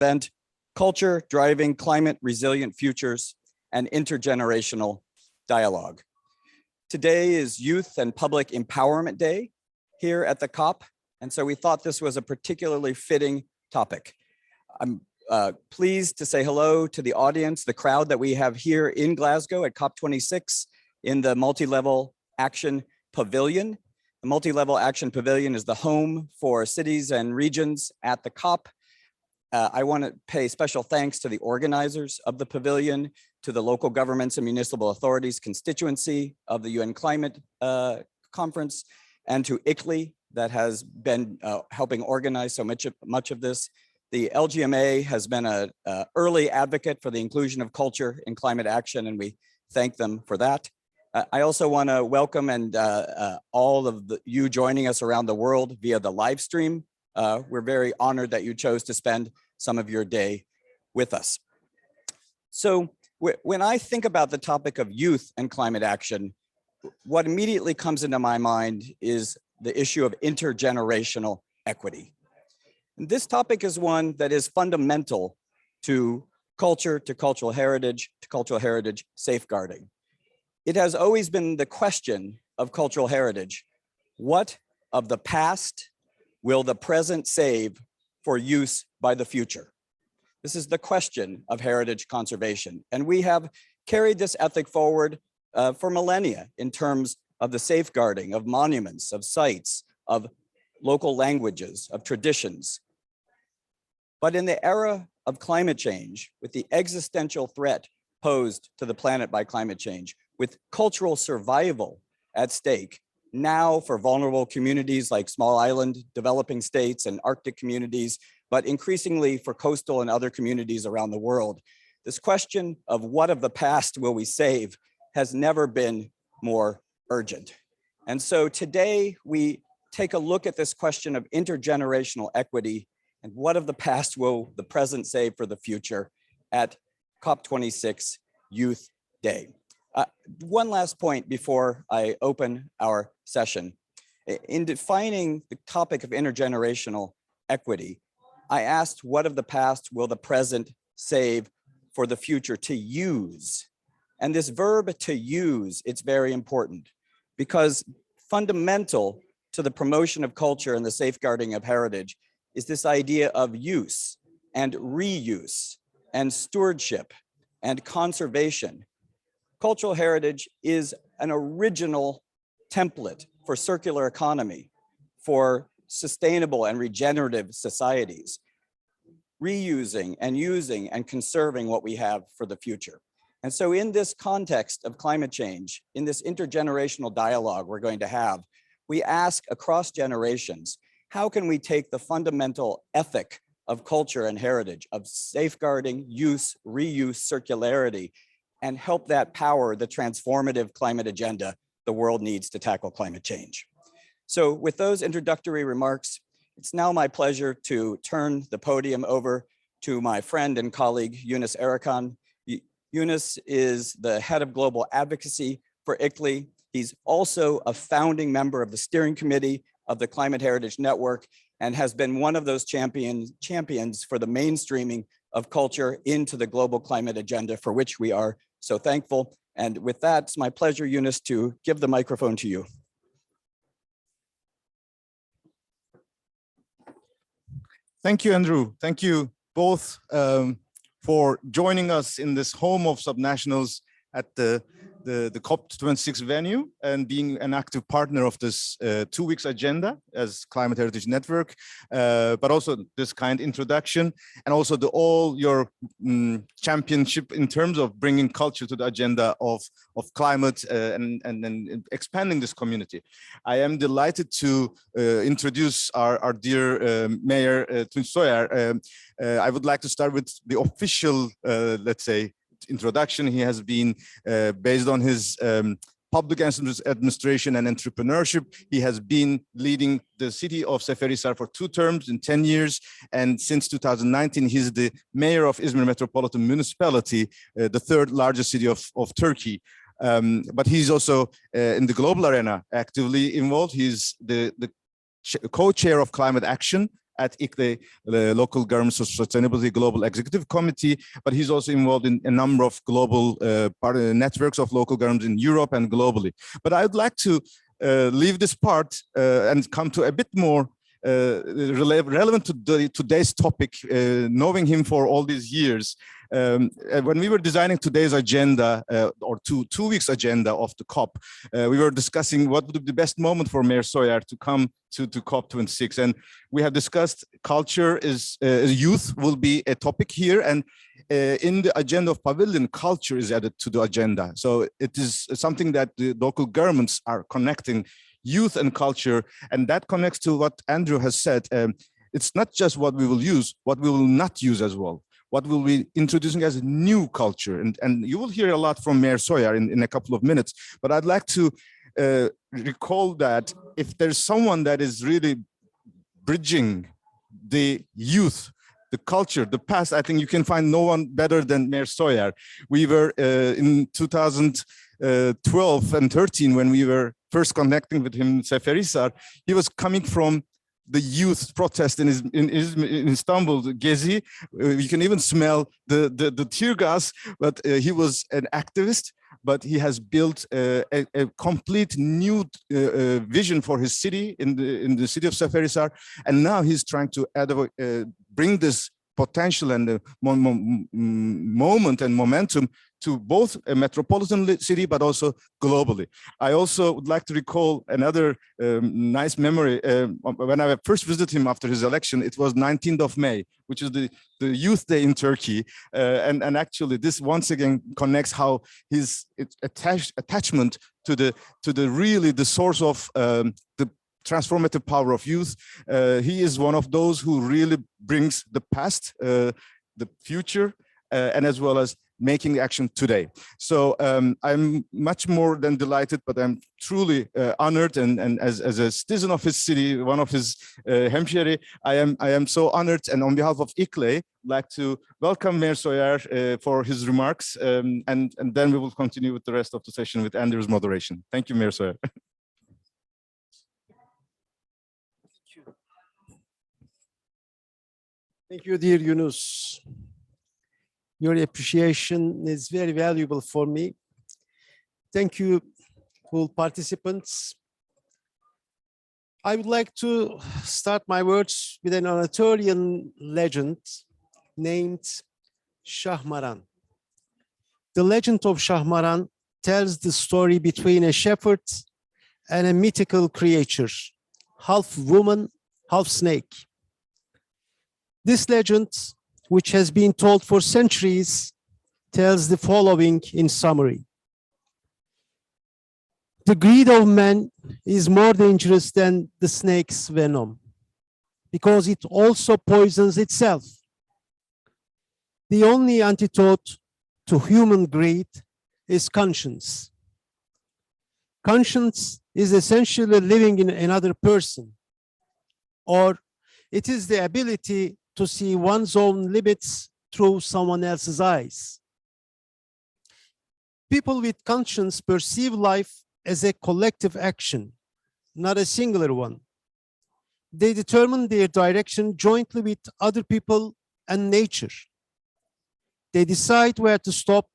event, Culture Driving Climate Resilient Futures, and Intergenerational Dialogue. Today is Youth and Public Empowerment Day here at the COP, and so we thought this was a particularly fitting topic. I'm pleased to say hello to the audience, the crowd that we have here in Glasgow at COP26 in the Multi-Level Action Pavilion. The Multi-Level Action Pavilion is the home for cities and regions at the COP. I want to pay special thanks to the organizers of the pavilion, to the local governments and municipal authorities constituency of the UN Climate Conference, and to ICLEI that has been helping organize so much of this. The LGMA has been an early advocate for the inclusion of culture in climate action, and we thank them for that. I also want to welcome all of you joining us around the world via the live stream. We're very honored that you chose to spend some of your day with us. So when I think about the topic of youth and climate action, what immediately comes into my mind is the issue of intergenerational equity. And this topic is one that is fundamental to culture, to cultural heritage safeguarding. It has always been the question of cultural heritage. What of the past will the present save for use by the future? This is the question of heritage conservation. And we have carried this ethic forward for millennia in terms of the safeguarding of monuments, of sites, of local languages, of traditions. But in the era of climate change, with the existential threat posed to the planet by climate change, with cultural survival at stake, now for vulnerable communities like small island developing states and Arctic communities, but increasingly for coastal and other communities around the world. This question of what of the past will we save has never been more urgent. And so today we take a look at this question of intergenerational equity and what of the past will the present save for the future at COP26 Youth Day. One last point before I open our session. In defining the topic of intergenerational equity, I asked what of the past will the present save for the future to use? And this verb to use, it's very important because fundamental to the promotion of culture and the safeguarding of heritage is this idea of use and reuse and stewardship and conservation. Cultural heritage is an original template for circular economy, for sustainable and regenerative societies, reusing and using and conserving what we have for the future. And so in this context of climate change, in this intergenerational dialogue we're going to have, we ask across generations, how can we take the fundamental ethic of culture and heritage, of safeguarding, use, reuse, circularity, and help that power the transformative climate agenda the world needs to tackle climate change? So with those introductory remarks, it's now my pleasure to turn the podium over to my friend and colleague, Eunice Erican. Eunice is the head of global advocacy for ICLEI. He's also a founding member of the steering committee of the Climate Heritage Network and has been one of those champions for the mainstreaming of culture into the global climate agenda, for which we are so thankful. And with that, it's my pleasure, Eunice, to give the microphone to you. Thank you, Andrew. Thank you both for joining us in this home of subnationals at the COP26 venue and being an active partner of this 2 weeks agenda as Climate Heritage Network, but also this kind introduction and also all your championship in terms of bringing culture to the agenda of climate and expanding this community. I am delighted to introduce our dear Mayor Sawyer. I would like to start with the official, let's say, introduction. He has been based on his public administration and entrepreneurship. He has been leading the city of Seferihisar for 2 terms in 10 years. And since 2019, he's the mayor of Izmir Metropolitan Municipality, the 3rd largest city of Turkey. But he's also in the global arena actively involved. He's the co-chair of climate action at ICLE, the Local Government Sustainability Global Executive Committee, but he's also involved in a number of global networks of local governments in Europe and globally. But I'd like to leave this part and come to a bit more relevant to today's topic, knowing him for all these years. When we were designing today's agenda, or two weeks agenda of the COP, we were discussing what would be the best moment for Mayor Sawyer to come to COP26. And we have discussed culture is youth will be a topic here. And in the agenda of Pavilion, culture is added to the agenda. So it is something that the local governments are connecting youth and culture. And that connects to what Andrew has said. It's not just what we will use, what we will not use as well. What we'll be introducing as a new culture. And you will hear a lot from Mayor Sawyer in a couple of minutes, but I'd like to recall that if there's someone that is really bridging the youth, the culture, the past, I think you can find no one better than Mayor Sawyer. We were in 2012 and 13, when we were first connecting with him in Seferihisar, he was coming from the youth protest in Istanbul, Gezi. You can even smell the tear gas, but he was an activist, but he has built a complete new vision for his city in the city of Seferihisar. And now he's trying to bring this potential and the moment and momentum to both a metropolitan city, but also globally. I also would like to recall another nice memory. When I first visited him after his election, it was 19th of May, which is the Youth Day in Turkey. And actually this once again connects how his attachment to the source of the transformative power of youth. He is one of those who really brings the past, the future, and as well as making action today. So I'm much more than delighted, but I'm truly honored, and as a citizen of his city, one of his hemşeri, I am so honored, and on behalf of ICLE, I'd like to welcome Mayor Sawyer for his remarks, and then we will continue with the rest of the session with Andrew's moderation. Thank you, Mayor Sawyer. Thank you, dear Eunice. Your appreciation is very valuable for me. Thank you, all participants. I would like to start my words with an Anatolian legend named Shahmaran. The legend of Shahmaran tells the story between a shepherd and a mythical creature, half woman, half snake. This legend, which has been told for centuries, tells the following in summary. The greed of man is more dangerous than the snake's venom because it also poisons itself. The only antidote to human greed is conscience. Conscience is essentially living in another person, or it is the ability to see one's own limits through someone else's eyes. People with conscience perceive life as a collective action, not a singular one. They determine their direction jointly with other people and nature. They decide where to stop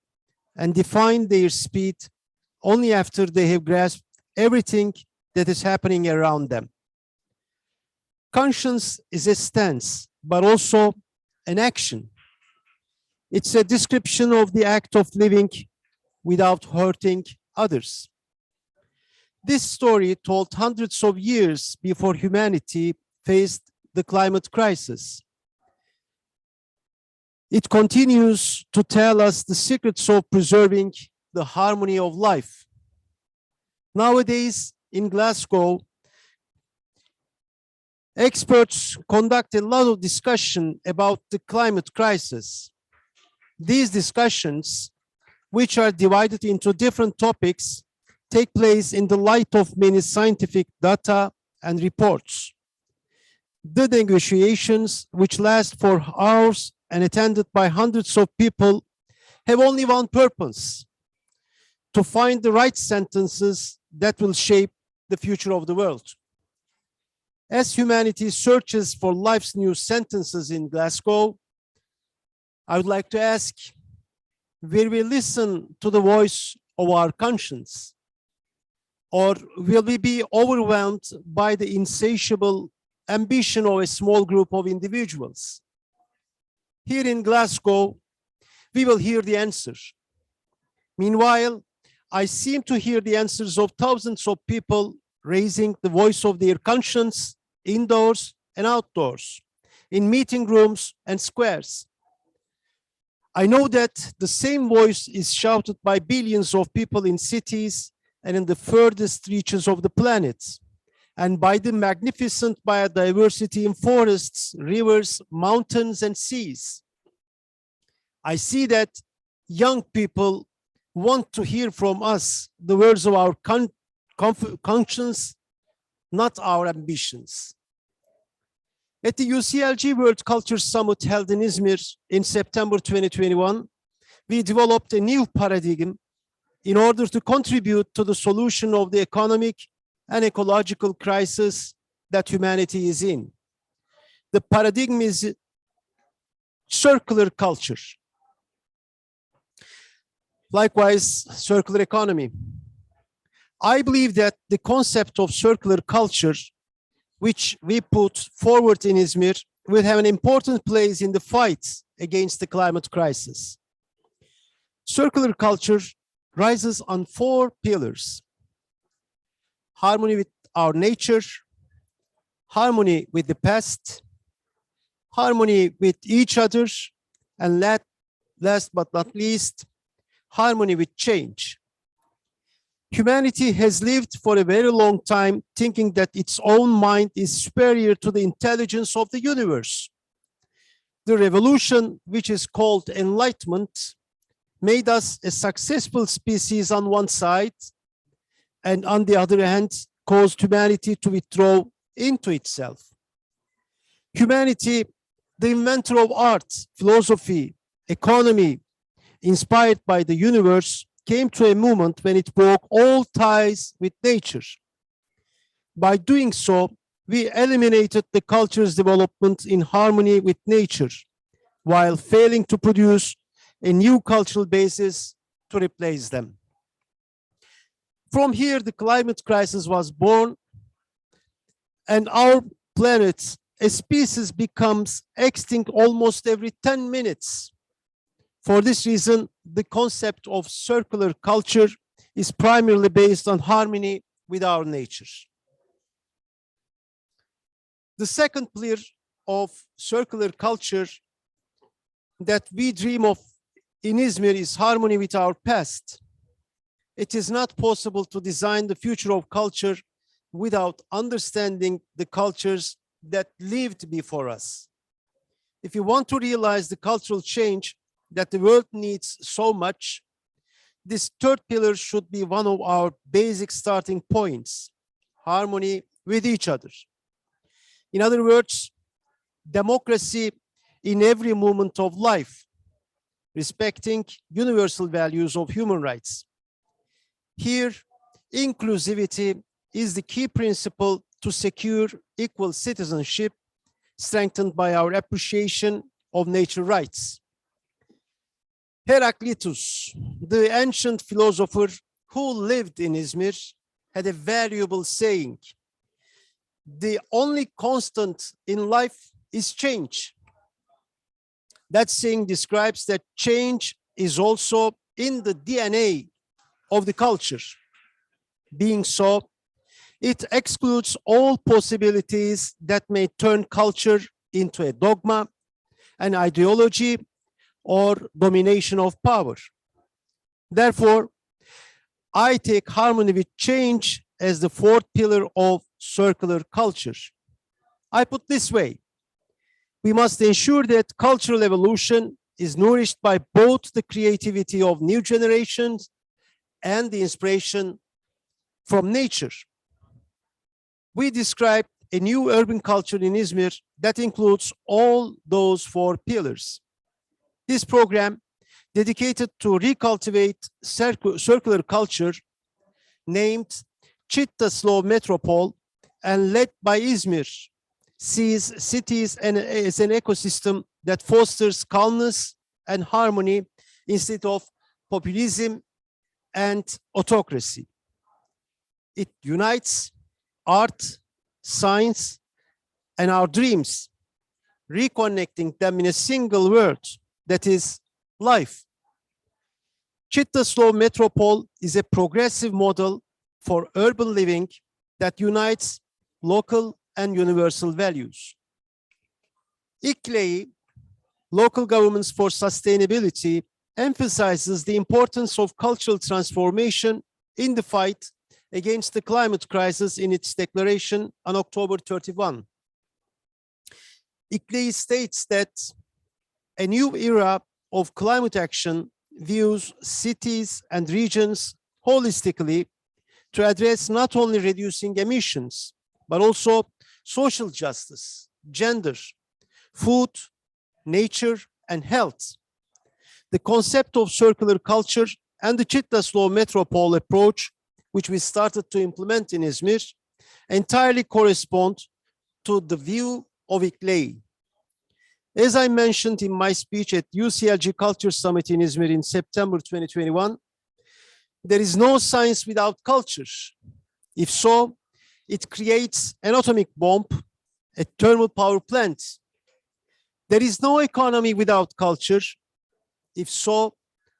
and define their speed only after they have grasped everything that is happening around them. Conscience is a stance, but also an action. It's a description of the act of living without hurting others. This story told hundreds of years before humanity faced the climate crisis. It continues to tell us the secrets of preserving the harmony of life. Nowadays, in Glasgow, experts conduct a lot of discussion about the climate crisis. These discussions, which are divided into different topics, take place in the light of many scientific data and reports. The negotiations, which last for hours and attended by hundreds of people, have only one purpose: to find the right sentences that will shape the future of the world. As humanity searches for life's new sentences in Glasgow, I would like to ask, will we listen to the voice of our conscience? Or will we be overwhelmed by the insatiable ambition of a small group of individuals? Here in Glasgow, we will hear the answer. Meanwhile, I seem to hear the answers of thousands of people raising the voice of their conscience indoors and outdoors, in meeting rooms and squares. I know that the same voice is shouted by billions of people in cities and in the furthest reaches of the planet, and by the magnificent biodiversity in forests, rivers, mountains, and seas. I see that young people want to hear from us the words of our conscience, not our ambitions. At the UCLG World Culture Summit held in Izmir in September 2021, we developed a new paradigm in order to contribute to the solution of the economic and ecological crisis that humanity is in. The paradigm is circular culture. Likewise, circular economy. I believe that the concept of circular culture, which we put forward in Izmir, will have an important place in the fight against the climate crisis. Circular culture rises on 4 pillars: harmony with our nature, harmony with the past, harmony with each other, and last but not least, harmony with change. Humanity has lived for a very long time thinking that its own mind is superior to the intelligence of the universe. The revolution, which is called enlightenment, made us a successful species on one side, and on the other hand, caused humanity to withdraw into itself. Humanity, the inventor of art, philosophy, economy, inspired by the universe, came to a moment when it broke all ties with nature. By doing so, we eliminated the culture's development in harmony with nature, while failing to produce a new cultural basis to replace them. From here, the climate crisis was born, and our planet, a species, becomes extinct almost every 10 minutes. For this reason, the concept of circular culture is primarily based on harmony with our nature. The second pillar of circular culture that we dream of in Izmir is harmony with our past. It is not possible to design the future of culture without understanding the cultures that lived before us. If you want to realize the cultural change that the world needs so much, this third pillar should be one of our basic starting points: harmony with each other. In other words, democracy in every moment of life, respecting universal values of human rights. Here, inclusivity is the key principle to secure equal citizenship, strengthened by our appreciation of nature rights. Heraclitus, the ancient philosopher who lived in Izmir, had a valuable saying: the only constant in life is change. That saying describes that change is also in the DNA of the culture. Being so, it excludes all possibilities that may turn culture into a dogma, an ideology, or domination of power. Therefore, I take harmony with change as the fourth pillar of circular culture. I put this way: we must ensure that cultural evolution is nourished by both the creativity of new generations and the inspiration from nature. We described a new urban culture in Izmir that includes all those four pillars. This program, dedicated to recultivate circular culture, named Chitta Slow Metropole, and led by Izmir, sees cities as an ecosystem that fosters calmness and harmony instead of populism and autocracy. It unites art, science, and our dreams, reconnecting them in a single word, that is life. Chittaslow Metropole is a progressive model for urban living that unites local and universal values. ICLEI, Local Governments for Sustainability, emphasizes the importance of cultural transformation in the fight against the climate crisis in its declaration on October 31. ICLEI states that a new era of climate action views cities and regions holistically to address not only reducing emissions, but also social justice, gender, food, nature, and health. The concept of circular culture and the Chittaslow Metropole approach, which we started to implement in Izmir, entirely correspond to the view of ICLEI. As I mentioned in my speech at UCLG Culture Summit in Izmir in September 2021, there is no science without culture. If so, it creates an atomic bomb, a thermal power plant. There is no economy without culture. If so,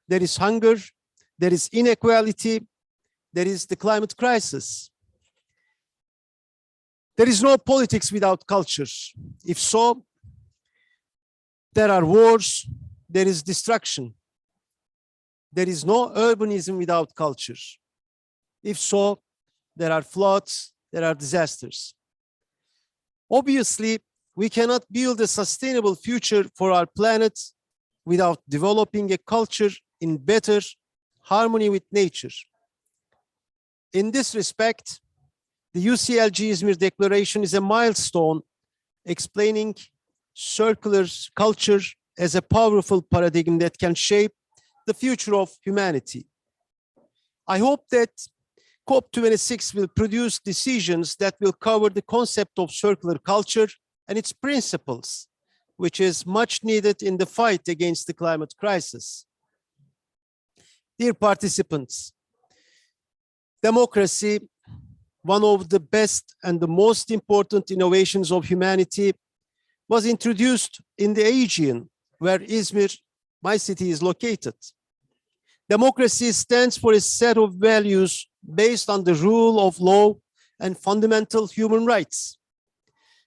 there is hunger, there is inequality, there is the climate crisis. There is no politics without culture. If so, there are wars, there is destruction. There is no urbanism without culture. If so, there are floods, there are disasters. Obviously, we cannot build a sustainable future for our planet without developing a culture in better harmony with nature. In this respect, the UCLG Izmir Declaration is a milestone explaining circular culture as a powerful paradigm that can shape the future of humanity. I hope that COP26 will produce decisions that will cover the concept of circular culture and its principles, which is much needed in the fight against the climate crisis. Dear participants, democracy, one of the best and the most important innovations of humanity, was introduced in the Aegean, where Izmir, my city, is located. Democracy stands for a set of values based on the rule of law and fundamental human rights.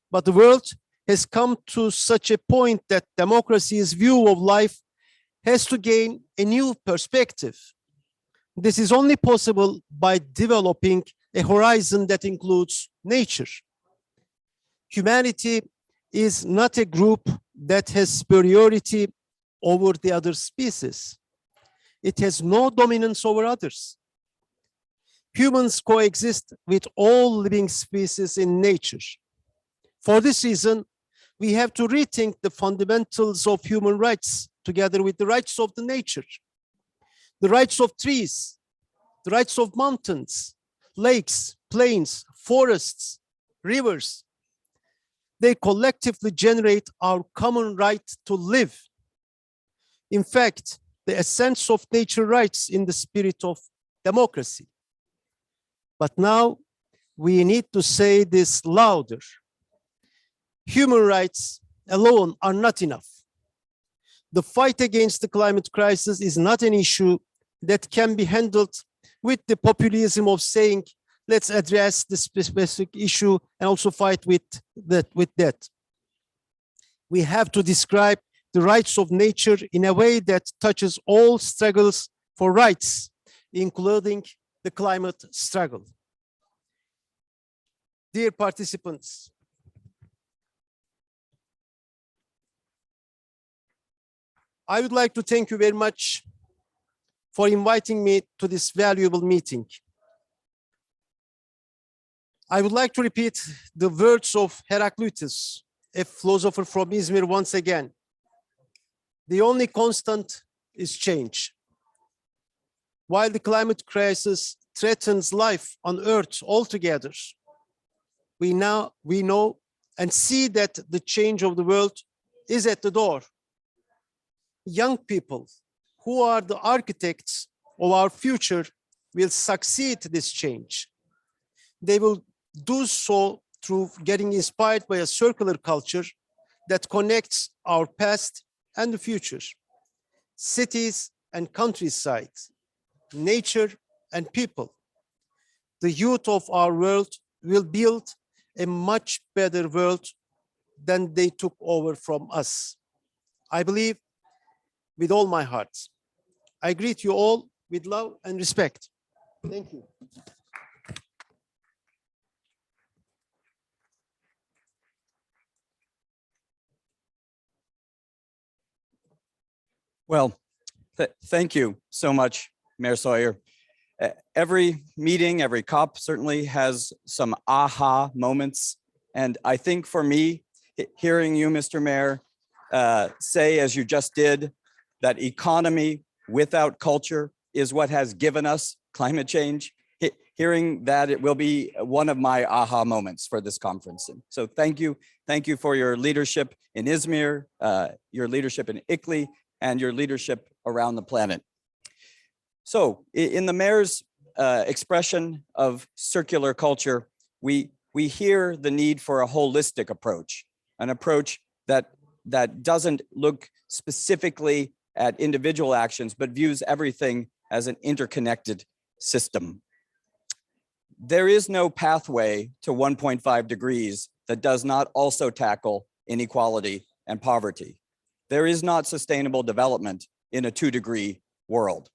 But the world has come to such a point that democracy's view of life has to gain a new perspective. This is only possible by developing a horizon that includes nature. Humanity is not a group that has superiority over the other species. It has no dominance over others. Humans coexist with all living species in nature. For this reason, we have to rethink the fundamentals of human rights together with the rights of the nature, the rights of trees, the rights of mountains, lakes, plains, forests, rivers. They collectively generate our common right to live. In fact, the essence of nature rights in the spirit of democracy. But now we need to say this louder. Human rights alone are not enough. The fight against the climate crisis is not an issue that can be handled with the populism of saying, let's address this specific issue and also fight with that. We have to describe the rights of nature in a way that touches all struggles for rights, including the climate struggle. Dear participants, I would like to thank you very much for inviting me to this valuable meeting. I would like to repeat the words of Heraclitus, a philosopher from Izmir, once again. The only constant is change. While the climate crisis threatens life on Earth altogether, we know and see that the change of the world is at the door. Young people who are the architects of our future will succeed this change. They will do so through getting inspired by a circular culture that connects our past and the future, cities and countryside, nature and people. The youth of our world will build a much better world than they took over from us. I believe with all my heart. I greet you all with love and respect. Thank you. Well, thank you so much, Mayor Sawyer. Every meeting, every COP certainly has some aha moments. And I think for me, hearing you, Mr. Mayor, say, as you just did, that economy without culture is what has given us climate change, hearing that, it will be one of my aha moments for this conference. And so thank you. Thank you for your leadership in Izmir, your leadership in ICLEI, and your leadership around the planet. So in the mayor's expression of circular culture, we hear the need for a holistic approach, an approach that doesn't look specifically at individual actions, but views everything as an interconnected system. There is no pathway to 1.5 degrees that does not also tackle inequality and poverty. There is not sustainable development in a 2-degree world.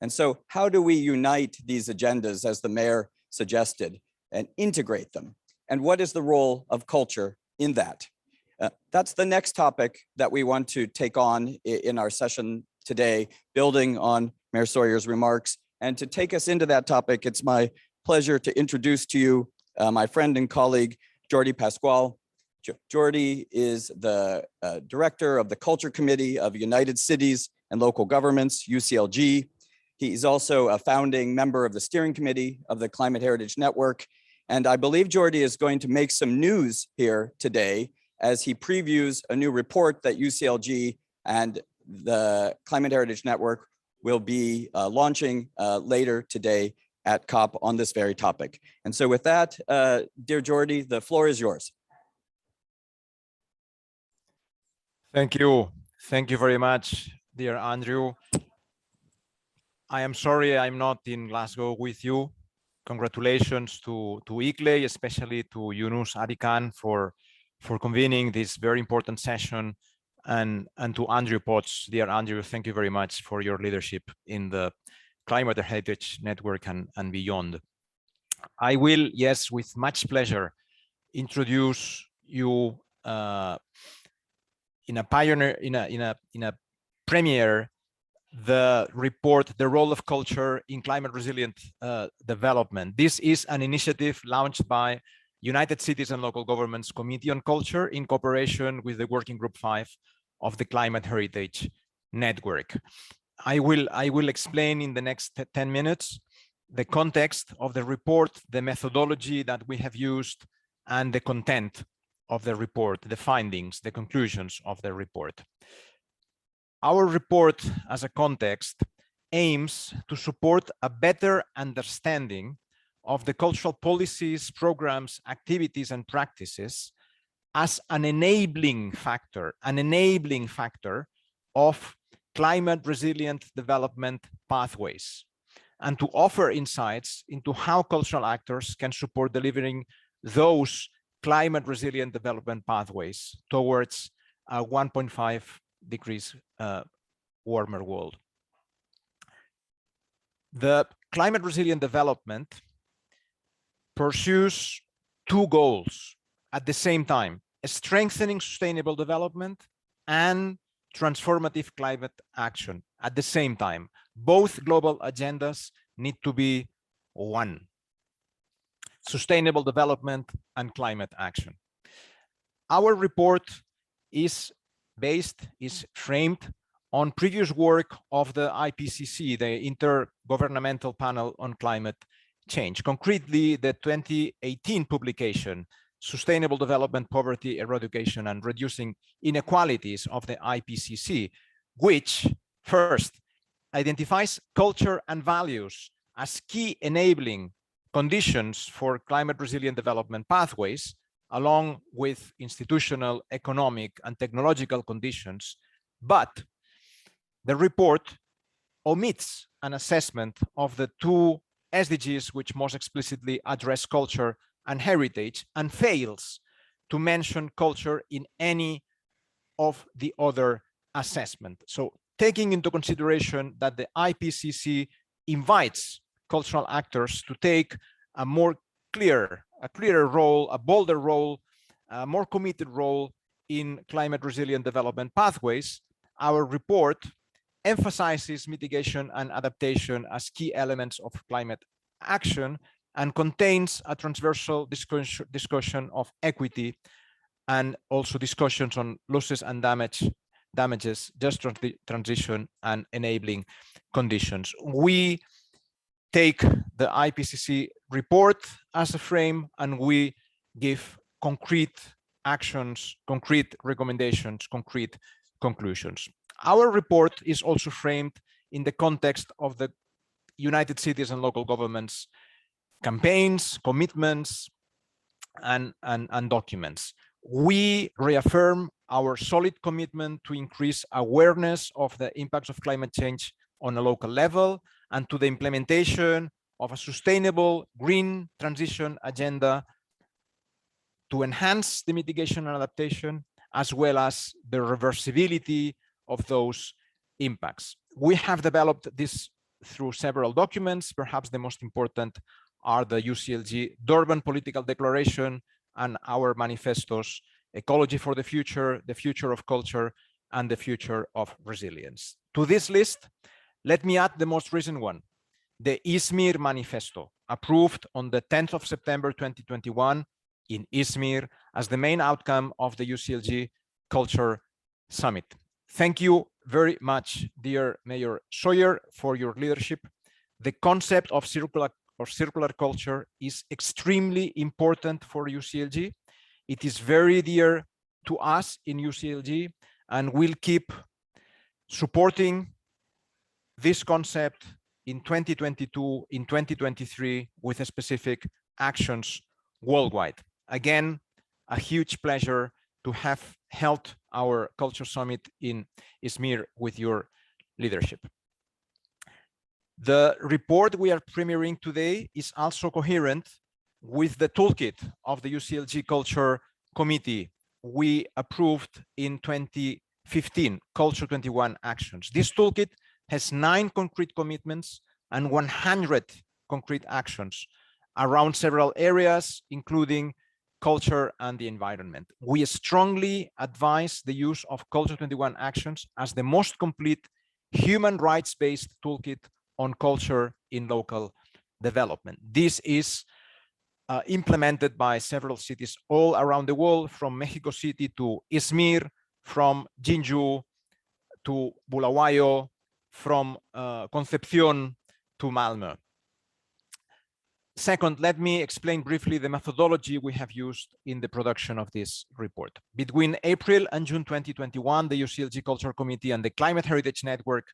And so how do we unite these agendas, as the mayor suggested, and integrate them? And what is the role of culture in that? That's the next topic that we want to take on in our session today, building on Mayor Sawyer's remarks. And to take us into that topic, it's my pleasure to introduce to you my friend and colleague, Jordy Pasquale. Jordy is the director of the Culture Committee of United Cities and Local Governments, UCLG. He's also a founding member of the steering committee of the Climate Heritage Network. And I believe Jordy is going to make some news here today as he previews a new report that UCLG and the Climate Heritage Network will be launching later today at COP on this very topic. And so with that, dear Jordy, the floor is yours. Thank you. Thank you very much, dear Andrew. I am sorry I'm not in Glasgow with you. Congratulations to ICLEI, especially to Eunice Erican for convening this very important session, and to Andrew Potts. Dear Andrew, thank you very much for your leadership in the Climate Heritage Network and beyond. I will, yes, with much pleasure, introduce you in a premiere the report, The Role of Culture in Climate Resilient Development. This is an initiative launched by United Cities and Local Governments Committee on Culture in cooperation with the Working Group 5 of the Climate Heritage Network. I will explain in the next 10 minutes the context of the report, the methodology that we have used, and the content of the report, the findings, the conclusions of the report. Our report, as a context, aims to support a better understanding of the cultural policies, programs, activities, and practices as an enabling factor of climate resilient development pathways, and to offer insights into how cultural actors can support delivering those climate resilient development pathways towards a 1.5 degrees warmer world. The climate resilient development pursues two goals at the same time: strengthening sustainable development and transformative climate action at the same time. Both global agendas need to be one: sustainable development and climate action. Our report is framed on previous work of the IPCC, the Intergovernmental Panel on Climate Change. Concretely, the 2018 publication, sustainable development, poverty eradication, and reducing inequalities of the IPCC, which first identifies culture and values as key enabling conditions for climate resilient development pathways, along with institutional, economic, and technological conditions. But the report omits an assessment of the two SDGs which most explicitly address culture and heritage, and fails to mention culture in any of the other assessment. So taking into consideration that the IPCC invites cultural actors to take a clearer role, a bolder role, a more committed role in climate resilient development pathways, our report emphasizes mitigation and adaptation as key elements of climate action and contains a transversal discussion of equity and also discussions on losses and damages, just transition and enabling conditions. We take the IPCC report as a frame and we give concrete actions, concrete recommendations, concrete conclusions. Our report is also framed in the context of the United Cities and local governments campaigns, commitments, and documents. We reaffirm our solid commitment to increase awareness of the impacts of climate change on a local level and to the implementation of a sustainable green transition agenda to enhance the mitigation and adaptation, as well as the reversibility of those impacts. We have developed this through several documents. Perhaps the most important are the UCLG Durban Political Declaration and our manifestos, Ecology for the Future of Culture, and the Future of Resilience. To this list, let me add the most recent one, the Izmir Manifesto, approved on the 10th of September 2021 in Izmir as the main outcome of the UCLG Culture Summit. Thank you very much, dear Mayor Sawyer, for your leadership. The concept of circular culture is extremely important for UCLG. It is very dear to us in UCLG, and we'll keep supporting this concept in 2022, in 2023, with specific actions worldwide. Again, a huge pleasure to have held our Culture Summit in Izmir with your leadership. The report we are premiering today is also coherent with the toolkit of the UCLG Culture Committee we approved in 2015, Culture 21 Actions. This toolkit has 9 concrete commitments and 100 concrete actions around several areas, including culture and the environment. We strongly advise the use of Culture 21 Actions as the most complete human rights-based toolkit on culture in local development. This is implemented by several cities all around the world, from Mexico City to Izmir, from Jinju to Bulawayo, from Concepcion to Malmö. Second, let me explain briefly the methodology we have used in the production of this report. Between April and June 2021, the UCLG Culture Committee and the Climate Heritage Network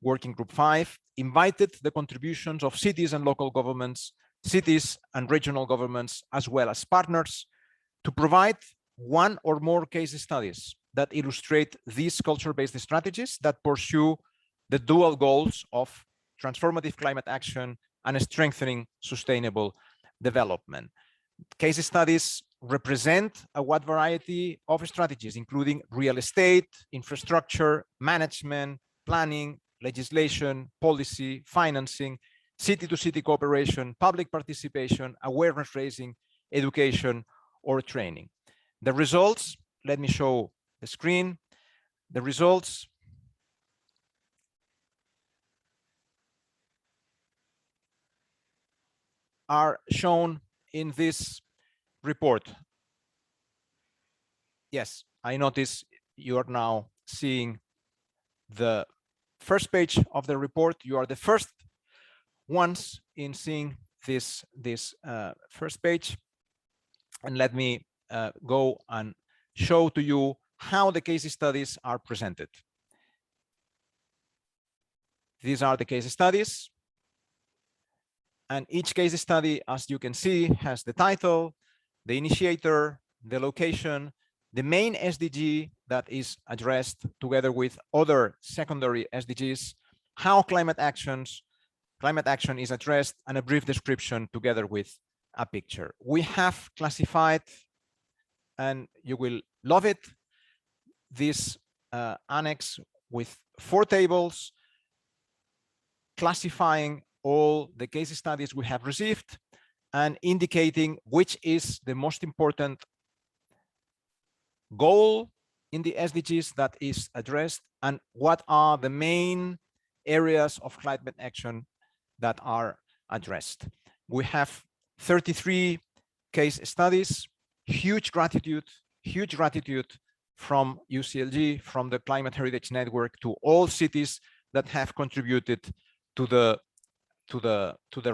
Working Group 5 invited the contributions of cities and local governments, cities and regional governments, as well as partners, to provide one or more case studies that illustrate these culture-based strategies that pursue the dual goals of transformative climate action and strengthening sustainable development. Case studies represent a wide variety of strategies, including real estate, infrastructure, management, planning, legislation, policy, financing, city-to-city cooperation, public participation, awareness raising, education, or training. The results, let me show the screen. The results are shown in this report. Yes, I notice you are now seeing the first page of the report. You are the first ones in seeing this first page. And let me go and show to you how the case studies are presented. These are the case studies. And each case study, as you can see, has the title, the initiator, the location, the main SDG that is addressed together with other secondary SDGs, how climate action is addressed, and a brief description together with a picture. We have classified, and you will love it, this annex with 4 tables classifying all the case studies we have received and indicating which is the most important goal in the SDGs that is addressed and what are the main areas of climate action that are addressed. We have 33 case studies. Huge gratitude from UCLG, from the Climate Heritage Network, to all cities that have contributed to the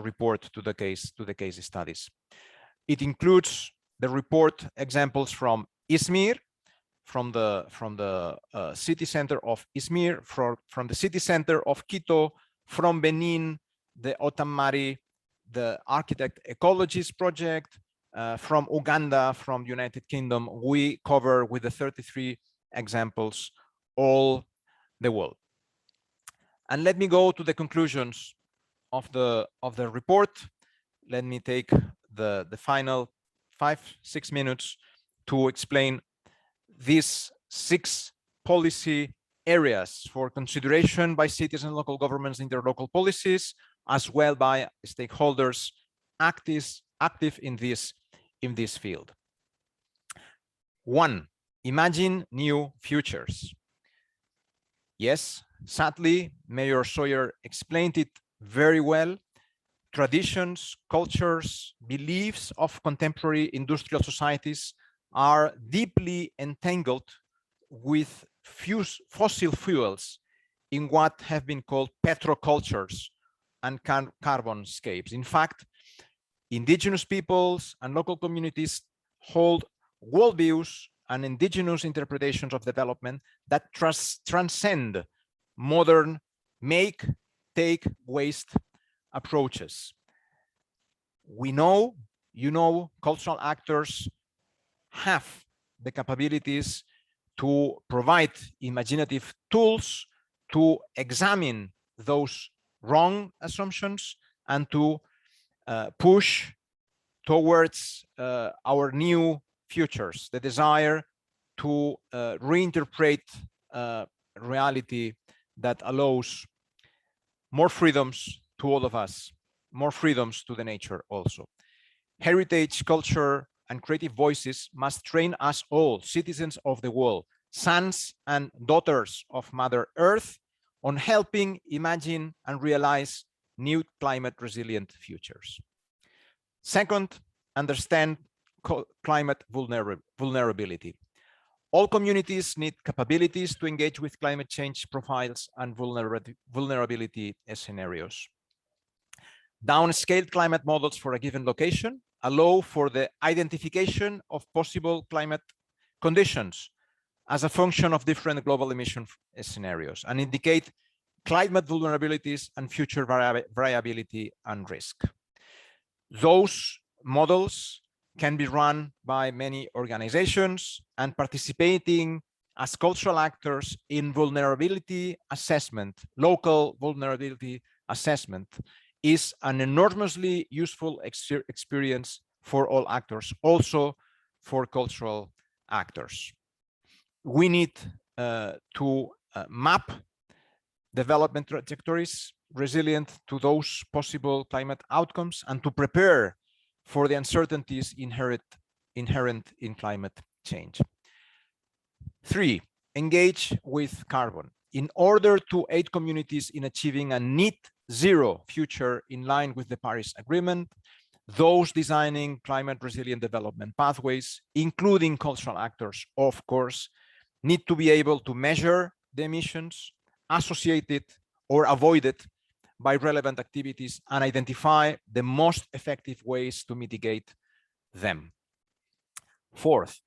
report, to the case studies. It includes the report examples from Izmir, from the city center of Izmir, from the city center of Quito, from Benin, the Otamari, the Architect Ecologies project, from Uganda, from United Kingdom. We cover with the 33 examples all the world. And let me go to the conclusions of the report. Let me take the final 5-6 minutes to explain these 6 policy areas for consideration by cities and local governments in their local policies, as well by stakeholders active in this field. 1, imagine new futures. Yes, sadly, Mayor Sawyer explained it very well. Traditions, cultures, beliefs of contemporary industrial societies are deeply entangled with fossil fuels in what have been called petrocultures and carbon-scapes. In fact, indigenous peoples and local communities hold worldviews and indigenous interpretations of development that transcend modern make, take, waste approaches. We know, cultural actors have the capabilities to provide imaginative tools to examine those wrong assumptions and to push towards our new futures, the desire to reinterpret reality that allows more freedoms to all of us, more freedoms to the nature also. Heritage, culture, and creative voices must train us all, citizens of the world, sons and daughters of Mother Earth, on helping imagine and realize new climate resilient futures. Second, understand climate vulnerability. All communities need capabilities to engage with climate change profiles and vulnerability scenarios. Downscaled climate models for a given location allow for the identification of possible climate conditions as a function of different global emission scenarios and indicate climate vulnerabilities and future variability and risk. Those models can be run by many organizations, and participating as cultural actors in vulnerability assessment, local vulnerability assessment, is an enormously useful experience for all actors, also for cultural actors. We need to map development trajectories resilient to those possible climate outcomes and to prepare for the uncertainties inherent in climate change. 3, engage with carbon. In order to aid communities in achieving a net zero future in line with the Paris Agreement, those designing climate resilient development pathways, including cultural actors, of course, need to be able to measure the emissions associated or avoided by relevant activities and identify the most effective ways to mitigate them. Fourth,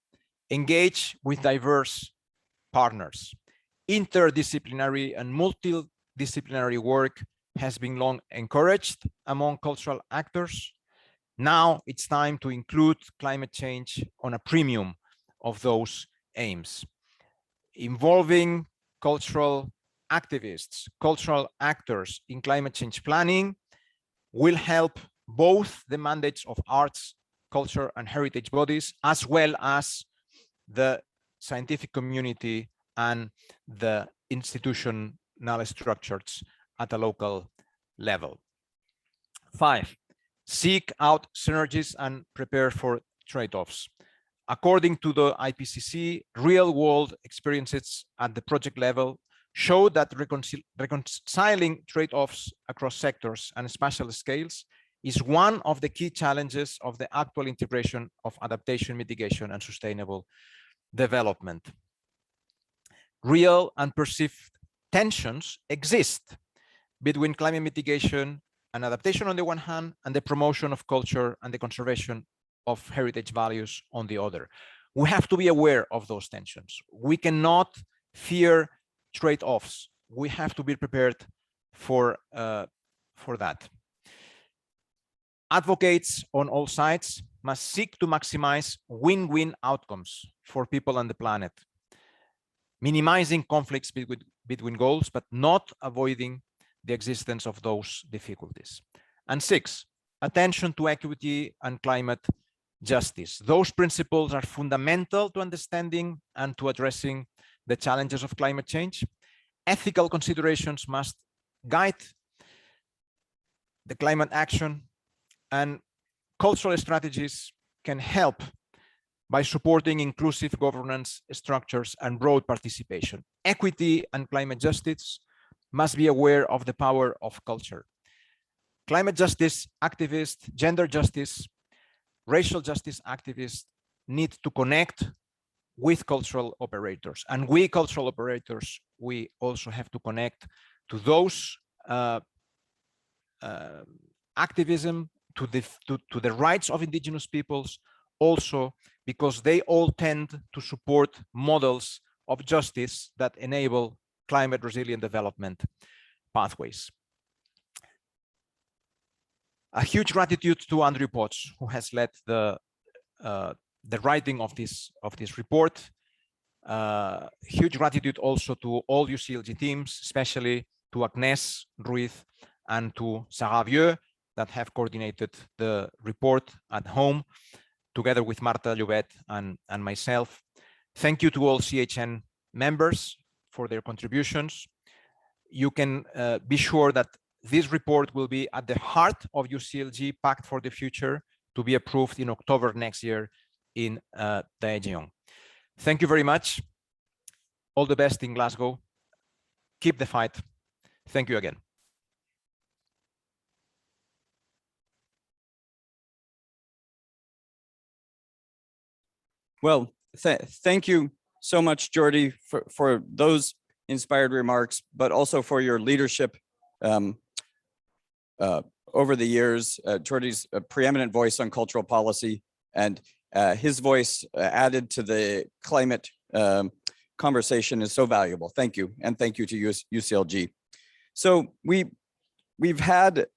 engage with diverse partners. Interdisciplinary and multidisciplinary work has been long encouraged among cultural actors. Now it's time to include climate change on a premium of those aims. Involving cultural activists, cultural actors in climate change planning will help both the mandates of arts, culture, and heritage bodies, as well as the scientific community and the institutional structures at a local level. 5, seek out synergies and prepare for trade-offs. According to the IPCC, real-world experiences at the project level show that reconciling trade-offs across sectors and spatial scales is one of the key challenges of the actual integration of adaptation, mitigation, and sustainable development. Real and perceived tensions exist between climate mitigation and adaptation on the one hand, and the promotion of culture and the conservation of heritage values on the other. We have to be aware of those tensions. We cannot fear trade-offs. We have to be prepared for that. Advocates on all sides must seek to maximize win-win outcomes for people and the planet, minimizing conflicts between goals, but not avoiding the existence of those difficulties. And 6, attention to equity and climate justice. Those principles are fundamental to understanding and to addressing the challenges of climate change. Ethical considerations must guide the climate action, and cultural strategies can help by supporting inclusive governance structures and broad participation. Equity and climate justice must be aware of the power of culture. Climate justice activists, gender justice, racial justice activists need to connect with cultural operators. And we cultural operators, we also have to connect to those activism, to the rights of indigenous peoples, also because they all tend to support models of justice that enable climate resilient development pathways. A huge gratitude to Andrew Potts, who has led the writing of this report. Huge gratitude also to all UCLG teams, especially to Agnès Ruiz and to Sarah Vieux, that have coordinated the report at home, together with Marta Llobet and myself. Thank you to all CHN members for their contributions. You can be sure that this report will be at the heart of UCLG Pact for the Future, to be approved in October next year in Daejeon. Thank you very much. All the best in Glasgow. Keep the fight. Thank you again. Well, thank you so much, Jordy, for those inspired remarks, but also for your leadership over the years. Jordy's a preeminent voice on cultural policy, and his voice added to the climate conversation is so valuable. Thank you, and thank you to UCLG. So we've had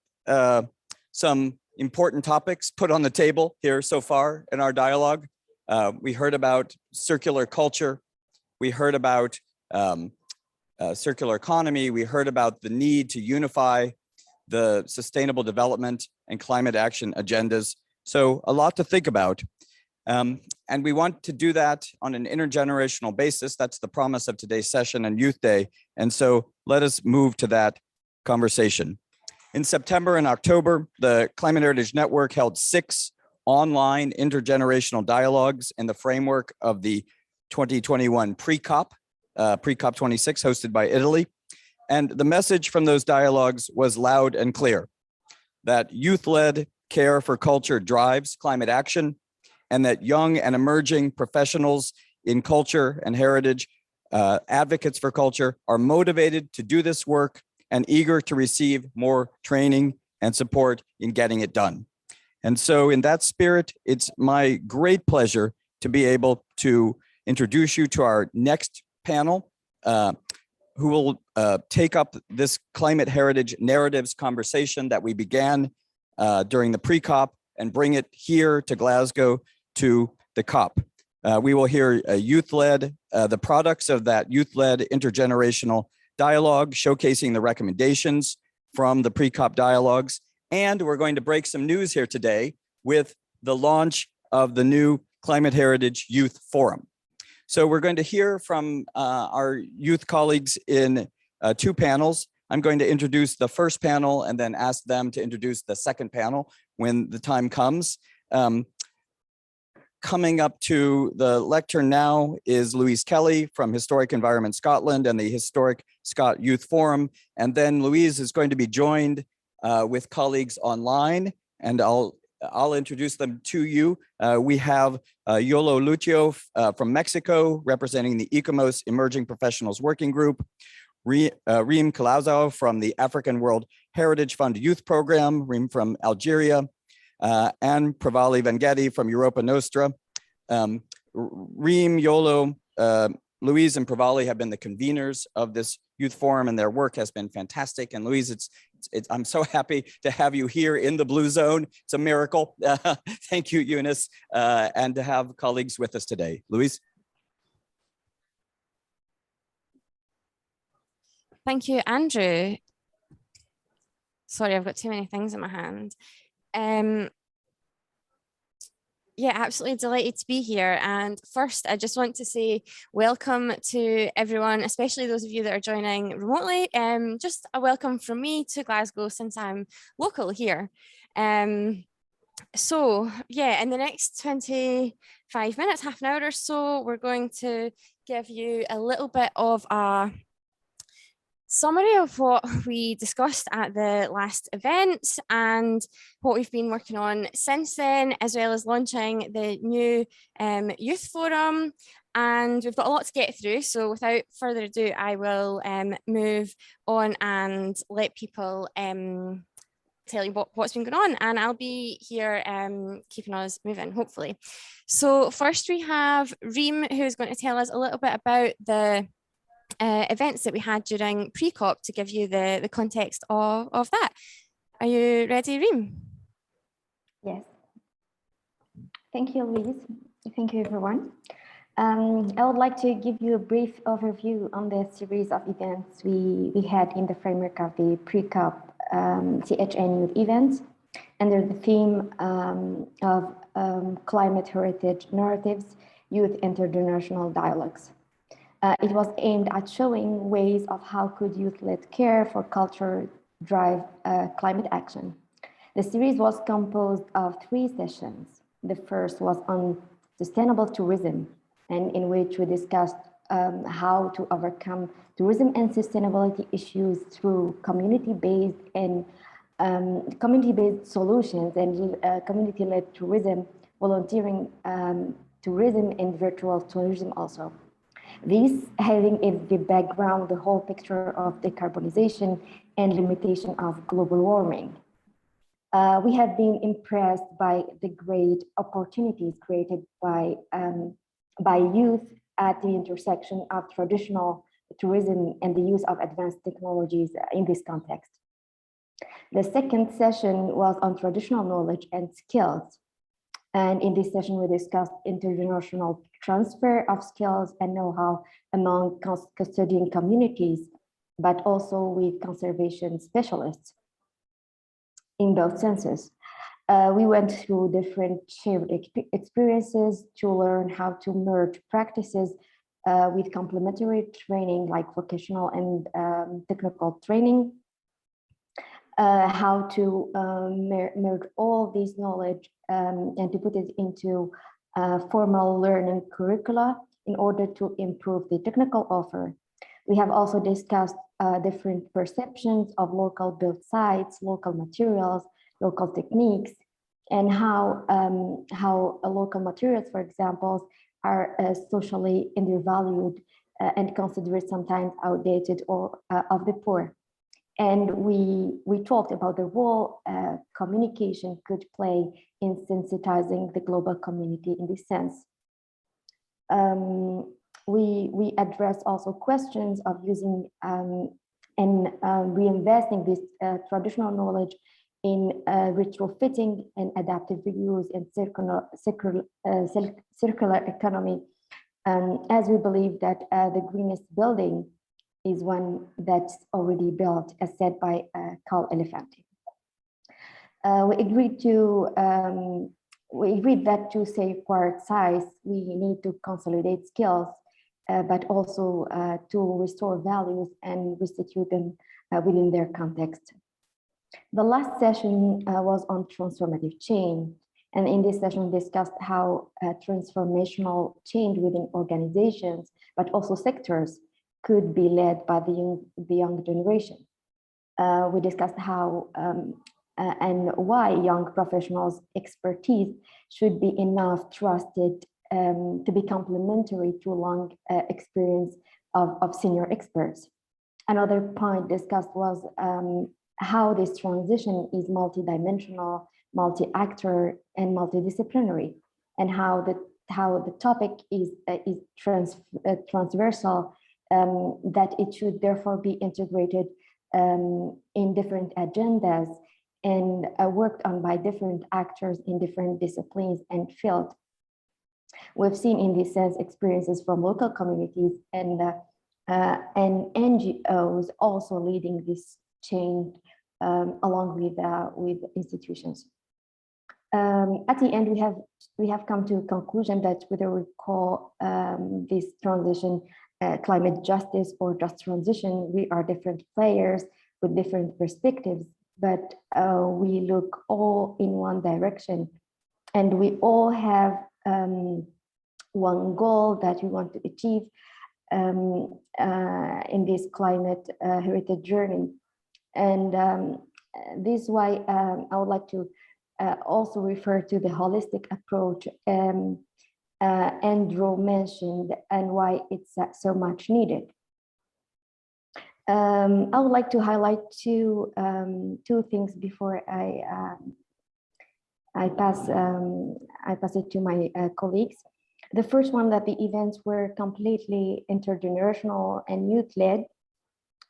some important topics put on the table here so far in our dialogue. We heard about circular culture. We heard about circular economy. We heard about the need to unify the sustainable development and climate action agendas. So a lot to think about. And we want to do that on an intergenerational basis. That's the promise of today's session and Youth Day. And so let us move to that conversation. In September and October, the Climate Heritage Network held 6 online intergenerational dialogues in the framework of the 2021 pre-COP 26 hosted by Italy. And the message from those dialogues was loud and clear, that youth-led care for culture drives climate action, and that young and emerging professionals in culture and heritage, advocates for culture, are motivated to do this work and eager to receive more training and support in getting it done. And so in that spirit, it's my great pleasure to be able to introduce you to our next panel, who will take up this climate heritage narratives conversation that we began during the pre-COP and bring it here to Glasgow to the COP. We will hear youth-led, the products of that youth-led intergenerational dialogue, showcasing the recommendations from the pre-COP dialogues. And we're going to break some news here today with the launch of the new Climate Heritage Youth Forum. So we're going to hear from our youth colleagues in two panels. I'm going to introduce the first panel and then ask them to introduce the second panel when the time comes. Coming up to the lectern now is Louise Kelly from Historic Environment Scotland and the Historic Scott Youth Forum. And then Louise is going to be joined with colleagues online, and I'll introduce them to you. We have Yolo Lucio from Mexico, representing the ICOMOS Emerging Professionals Working Group, Reem Kalazao from the African World Heritage Fund Youth Program, Reem from Algeria, and Pravali Vengetti from Europa Nostra. Reem, Yolo, Louise, and Pravali have been the conveners of this youth forum, and their work has been fantastic. And Louise, I'm so happy to have you here in the Blue Zone. It's a miracle. Thank you, Eunice, and to have colleagues with us today. Louise. Thank you, Andrew. Sorry, I've got too many things in my hand. Yeah, absolutely delighted to be here. And first, I just want to say welcome to everyone, especially those of you that are joining remotely. Just a welcome from me to Glasgow, since I'm local here. So yeah, in the next 25 minutes, half an hour or so, we're going to give you a little bit of a summary of what we discussed at the last event and what we've been working on since then, as well as launching the new youth forum. And we've got a lot to get through, so without further ado, I will move on and let people tell you what's been going on, and I'll be here keeping us moving, hopefully. So first we have Reem, who's going to tell us a little bit about the events that we had during pre-COP to give you the context of that. Are you ready, Reem? Yes. Thank you, Louise. Thank you, everyone. I would like to give you a brief overview on the series of events we had in the framework of the pre-COP CHN Youth event under the theme of Climate Heritage Narratives, Youth Intergenerational Dialogues. It was aimed at showing ways of how could youth-led care for culture drive climate action. The series was composed of 3 sessions. The first was on sustainable tourism, and in which we discussed how to overcome tourism and sustainability issues through community-based solutions and community-led tourism, volunteering tourism, and virtual tourism also. This having in the background the whole picture of decarbonization and limitation of global warming. We have been impressed by the great opportunities created by youth at the intersection of traditional tourism and the use of advanced technologies in this context. The second session was on traditional knowledge and skills. And in this session, we discussed intergenerational transfer of skills and know-how among custodian communities, but also with conservation specialists in both senses. We went through different shared experiences to learn how to merge practices with complementary training like vocational and technical training, how to merge all this knowledge and to put it into formal learning curricula in order to improve the technical offer. We have also discussed different perceptions of local built sites, local materials, local techniques, and how local materials, for example, are socially undervalued and considered sometimes outdated or of the poor. And we talked about the role communication could play in sensitizing the global community in this sense. We address also questions of using and reinvesting this traditional knowledge in retrofitting and adaptive reuse and circular economy, as we believe that the greenest building is one that's already built, as said by Carl Elefanti. We agreed that to safeguard size, we need to consolidate skills, but also to restore values and restitute them within their context. The last session was on transformative change. And in this session, we discussed how transformational change within organizations, but also sectors, could be led by the young generation. We discussed how and why young professionals' expertise should be enough trusted to be complementary to long experience of senior experts. Another point discussed was how this transition is multidimensional, multi-actor, and multidisciplinary, and how the topic is transversal, that it should therefore be integrated in different agendas and worked on by different actors in different disciplines and fields. We've seen in this sense experiences from local communities and NGOs also leading this change along with institutions. At the end, we have come to a conclusion that whether we call this transition climate justice or just transition, we are different players with different perspectives, but we look all in one direction, and we all have one goal that we want to achieve in this climate heritage journey. And this is why I would like to also refer to the holistic approach Andrew mentioned and why it's so much needed. I would like to highlight two things before I pass it to my colleagues. The first one, that the events were completely intergenerational and youth-led.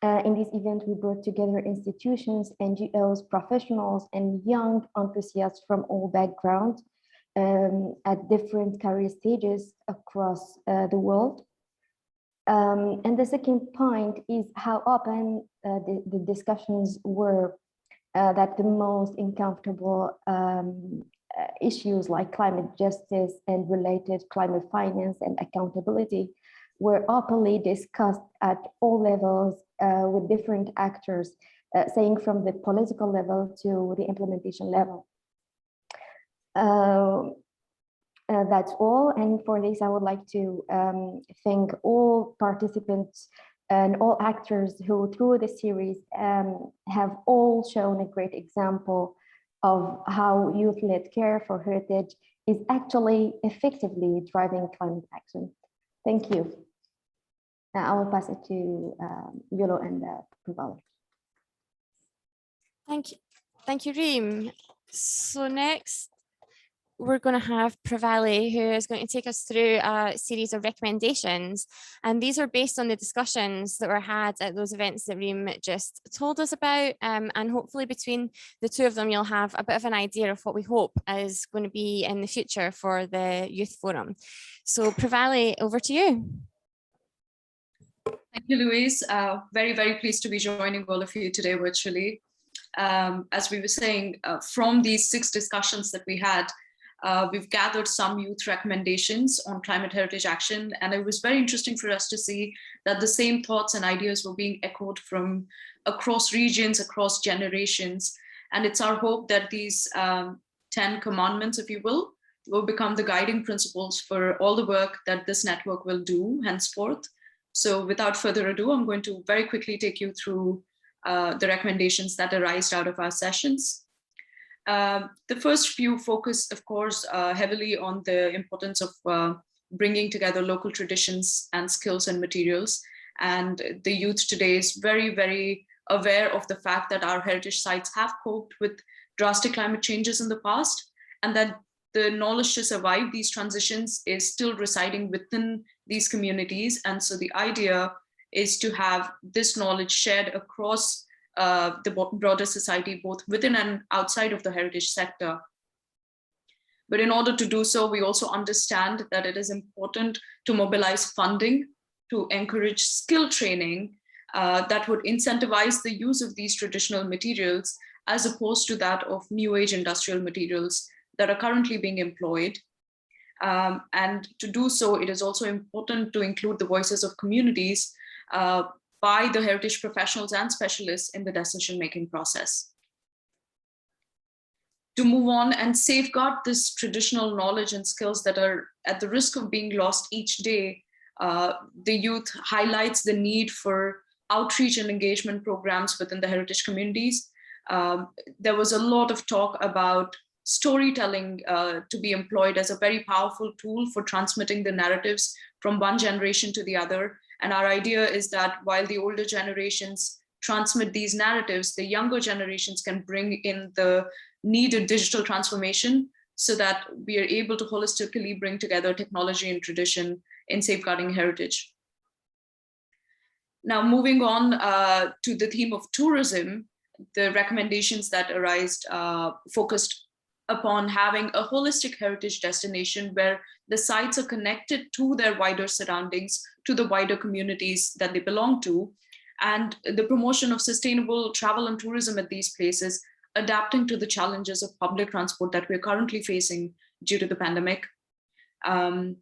In this event, we brought together institutions, NGOs, professionals, and young enthusiasts from all backgrounds at different career stages across the world. And the second point is how open the discussions were, that the most uncomfortable issues like climate justice and related climate finance and accountability were openly discussed at all levels with different actors, saying from the political level to the implementation level. That's all. And for this, I would like to thank all participants and all actors who through the series have all shown a great example of how youth-led care for heritage is actually effectively driving climate action. Thank you. Now I will pass it to Yolo and Prabal. Thank you, Reem. So next, we're going to have Pravali, who is going to take us through a series of recommendations. And these are based on the discussions that were had at those events that Reem just told us about. And hopefully between the two of them, you'll have a bit of an idea of what we hope is going to be in the future for the Youth Forum. So Pravali, over to you. Thank you, Louise. Very, very pleased to be joining all of you today virtually. As we were saying, from these 6 discussions that we had, we've gathered some youth recommendations on climate heritage action, and it was very interesting for us to see that the same thoughts and ideas were being echoed from across regions, across generations. And it's our hope that these 10 commandments, if you will become the guiding principles for all the work that this network will do henceforth. So without further ado, I'm going to very quickly take you through the recommendations that arised out of our sessions. The first few focus, of course, heavily on the importance of bringing together local traditions and skills and materials. And the youth today is very, very aware of the fact that our heritage sites have coped with drastic climate changes in the past, and that the knowledge to survive these transitions is still residing within these communities. And so the idea is to have this knowledge shared across the broader society, both within and outside of the heritage sector. But in order to do so, we also understand that it is important to mobilize funding to encourage skill training that would incentivize the use of these traditional materials as opposed to that of new age industrial materials that are currently being employed. And to do so, it is also important to include the voices of communities by the heritage professionals and specialists in the decision-making process. To move on and safeguard this traditional knowledge and skills that are at the risk of being lost each day, the youth highlights the need for outreach and engagement programs within the heritage communities. There was a lot of talk about storytelling to be employed as a very powerful tool for transmitting the narratives from one generation to the other. And our idea is that while the older generations transmit these narratives, the younger generations can bring in the needed digital transformation so that we are able to holistically bring together technology and tradition in safeguarding heritage. Now, moving on to the theme of tourism, the recommendations that arised focused upon having a holistic heritage destination where the sites are connected to their wider surroundings, to the wider communities that they belong to, and the promotion of sustainable travel and tourism at these places, adapting to the challenges of public transport that we're currently facing due to the pandemic. And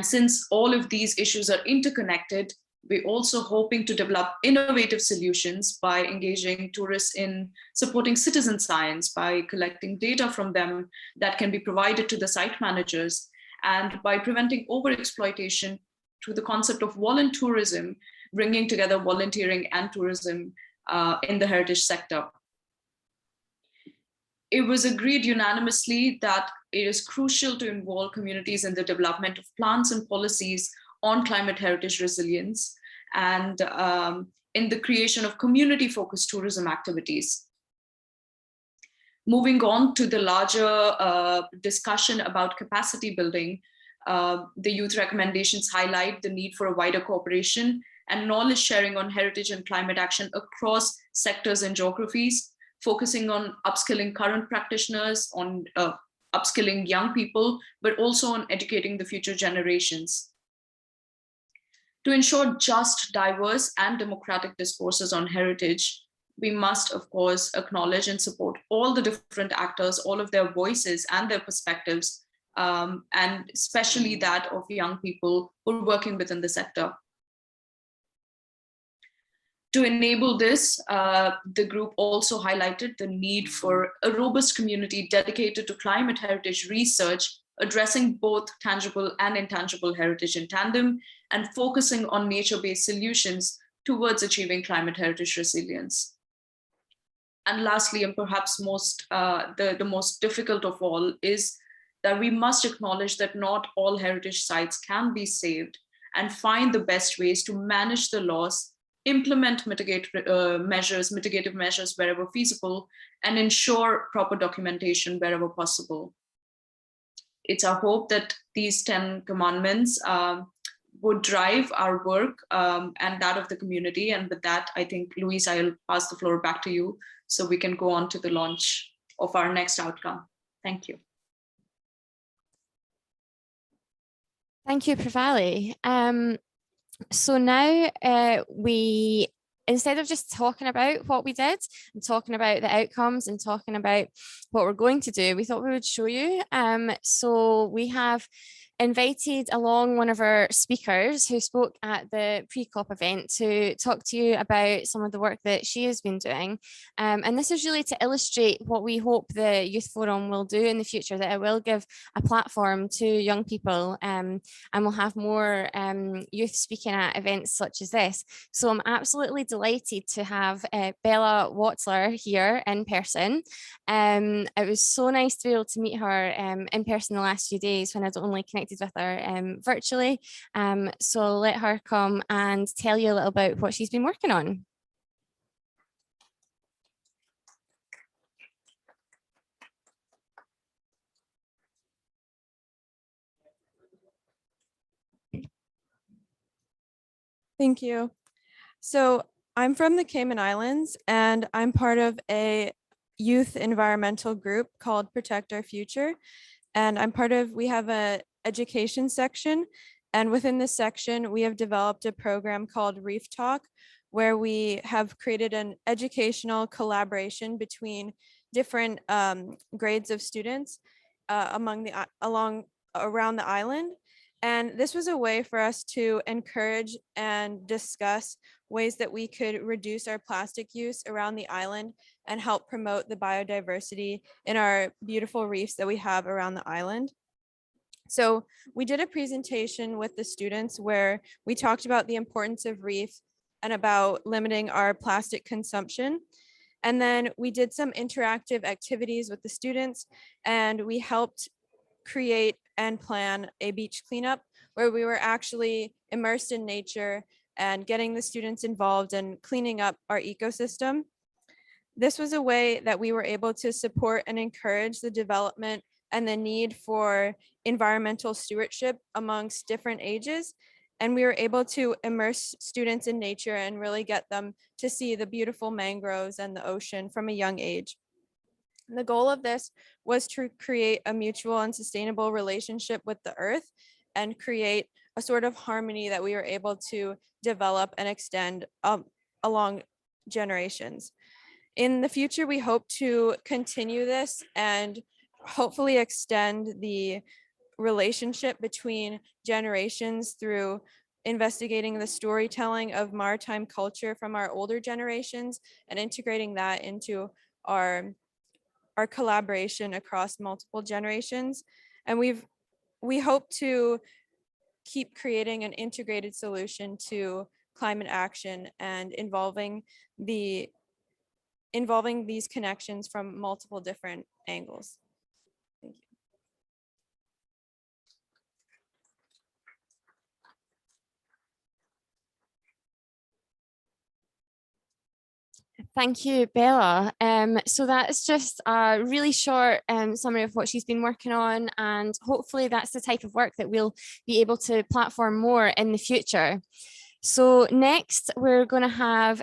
since all of these issues are interconnected, we're also hoping to develop innovative solutions by engaging tourists in supporting citizen science, by collecting data from them that can be provided to the site managers, and by preventing overexploitation through the concept of voluntourism, bringing together volunteering and tourism in the heritage sector. It was agreed unanimously that it is crucial to involve communities in the development of plans and policies on climate heritage resilience and in the creation of community-focused tourism activities. Moving on to the larger discussion about capacity building, the youth recommendations highlight the need for a wider cooperation and knowledge sharing on heritage and climate action across sectors and geographies, focusing on upskilling current practitioners, on upskilling young people, but also on educating the future generations. To ensure just, diverse, and democratic discourses on heritage, we must, of course, acknowledge and support all the different actors, all of their voices and their perspectives, and especially that of young people who are working within the sector. To enable this, the group also highlighted the need for a robust community dedicated to climate heritage research, addressing both tangible and intangible heritage in tandem, and focusing on nature-based solutions towards achieving climate heritage resilience. And lastly, and perhaps the most difficult of all, is that we must acknowledge that not all heritage sites can be saved, and find the best ways to manage the loss, implement mitigative measures wherever feasible, and ensure proper documentation wherever possible. It's our hope that these 10 commandments would drive our work and that of the community. And with that, I think, Louise, I'll pass the floor back to you so we can go on to the launch of our next outcome. Thank you. Thank you, Pravali. So now instead of just talking about what we did and talking about the outcomes and talking about what we're going to do, we thought we would show you. So we have invited along one of our speakers who spoke at the pre-COP event to talk to you about some of the work that she has been doing. And this is really to illustrate what we hope the Youth Forum will do in the future, that it will give a platform to young people, and we'll have more youth speaking at events such as this. So I'm absolutely delighted to have Bella Watzler here in person. It was so nice to be able to meet her in person the last few days when I'd only connected with her virtually. So I'll let her come and tell you a little about what she's been working on. Thank you. So I'm from the Cayman Islands and I'm part of a youth environmental group called Protect Our Future. And we have a education section. And within this section, we have developed a program called Reef Talk, where we have created an educational collaboration between different grades of students around the island. And this was a way for us to encourage and discuss ways that we could reduce our plastic use around the island and help promote the biodiversity in our beautiful reefs that we have around the island. So we did a presentation with the students where we talked about the importance of reefs and about limiting our plastic consumption. And then we did some interactive activities with the students, and we helped create and plan a beach cleanup where we were actually immersed in nature and getting the students involved in cleaning up our ecosystem. This was a way that we were able to support and encourage the development and the need for environmental stewardship amongst different ages. And we were able to immerse students in nature and really get them to see the beautiful mangroves and the ocean from a young age. And the goal of this was to create a mutual and sustainable relationship with the earth and create a sort of harmony that we were able to develop and extend along generations. In the future, we hope to continue this and hopefully extend the relationship between generations through investigating the storytelling of maritime culture from our older generations and integrating that into our collaboration across multiple generations. And we hope to keep creating an integrated solution to climate action and involving these connections from multiple different angles. Thank you. Thank you, Bella. So that is just a really short summary of what she's been working on, and hopefully that's the type of work that we'll be able to platform more in the future. So next we're going to have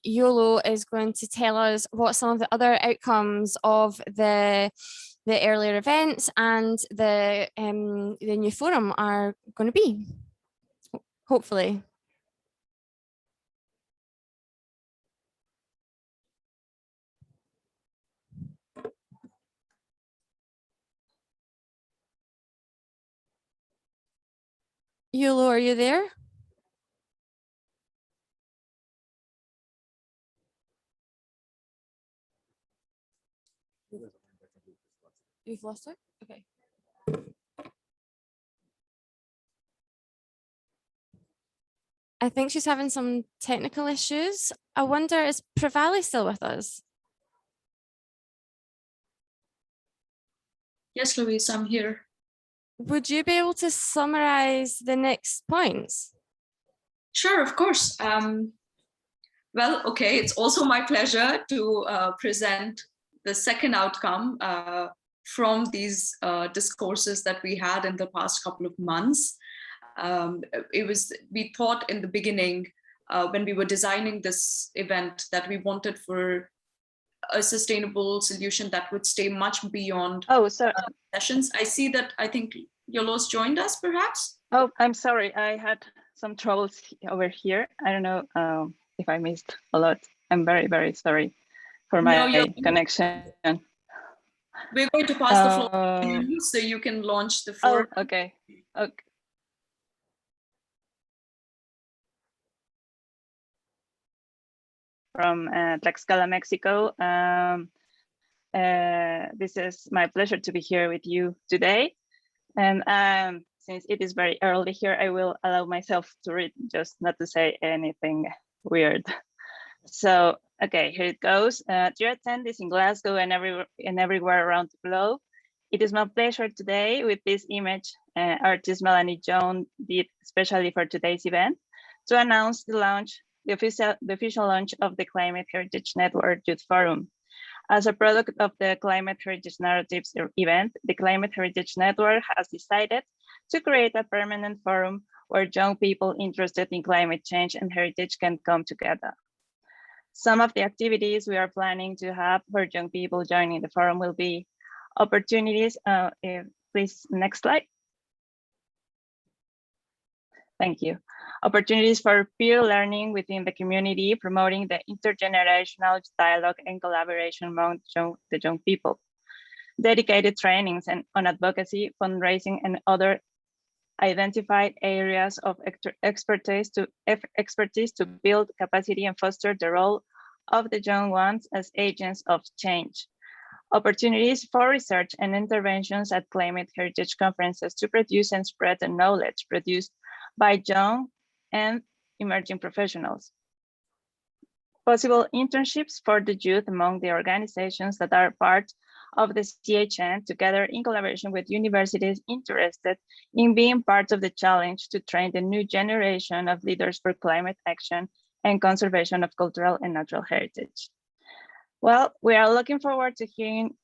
Yolo is going to tell us what some of the other outcomes of the earlier events and the new forum are going to be, hopefully. Yolo, are you there? You've lost her? Okay. I think she's having some technical issues. I wonder, is Pravali still with us? Yes, Louise, I'm here. Would you be able to summarize the next points? Sure, of course. Well, okay, it's also my pleasure to present the second outcome from these discourses that we had in the past couple of months. We thought in the beginning when we were designing this event that we wanted for a sustainable solution that would stay much beyond sessions. I see that I think Yolo's joined us perhaps. Oh, I'm sorry. I had some troubles over here. I don't know if I missed a lot. I'm very, very sorry for my connection. We're going to pass the floor to you so you can launch the forum. Oh, okay. Okay. From Tlaxcala, Mexico. This is my pleasure to be here with you today. And since it is very early here, I will allow myself to read, just not to say anything weird. So, okay, here it goes. Dear attendees in Glasgow and everywhere around the globe, it is my pleasure today with this image artist Melanie Jones did especially for today's event to announce the official launch of the Climate Heritage Network Youth Forum. As a product of the Climate Heritage Narratives event, the Climate Heritage Network has decided to create a permanent forum where young people interested in climate change and heritage can come together. Some of the activities we are planning to have for young people joining the forum will be opportunities. Please, next slide. Thank you. Opportunities for peer learning within the community, promoting the intergenerational dialogue and collaboration among the young people. Dedicated trainings on advocacy, fundraising, and other identified areas of expertise to build capacity and foster the role of the young ones as agents of change. Opportunities for research and interventions at climate heritage conferences to produce and spread the knowledge produced by young and emerging professionals. Possible internships for the youth among the organizations that are part of the CHN, together in collaboration with universities interested in being part of the challenge to train the new generation of leaders for climate action and conservation of cultural and natural heritage. Well, we are looking forward to hearing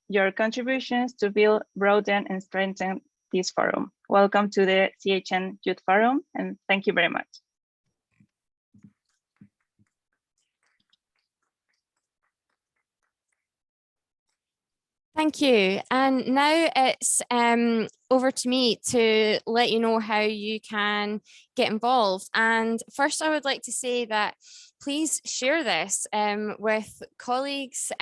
your contributions to build, broaden, and strengthen this forum. Welcome to the CHN Youth Forum, and thank you very much. Thank you. And now it's over to me to let you know how you can get involved. And first, I would like to say that please share this with colleagues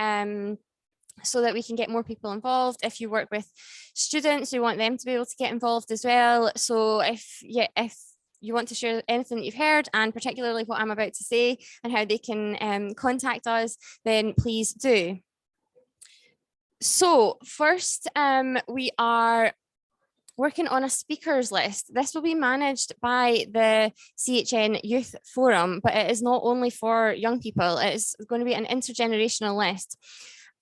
so that we can get more people involved. If you work with students, we want them to be able to get involved as well. So if you want to share anything that you've heard, and particularly what I'm about to say and how they can contact us, then please do. So first, we are working on a speakers list. This will be managed by the CHN Youth Forum, but it is not only for young people, it's going to be an intergenerational list.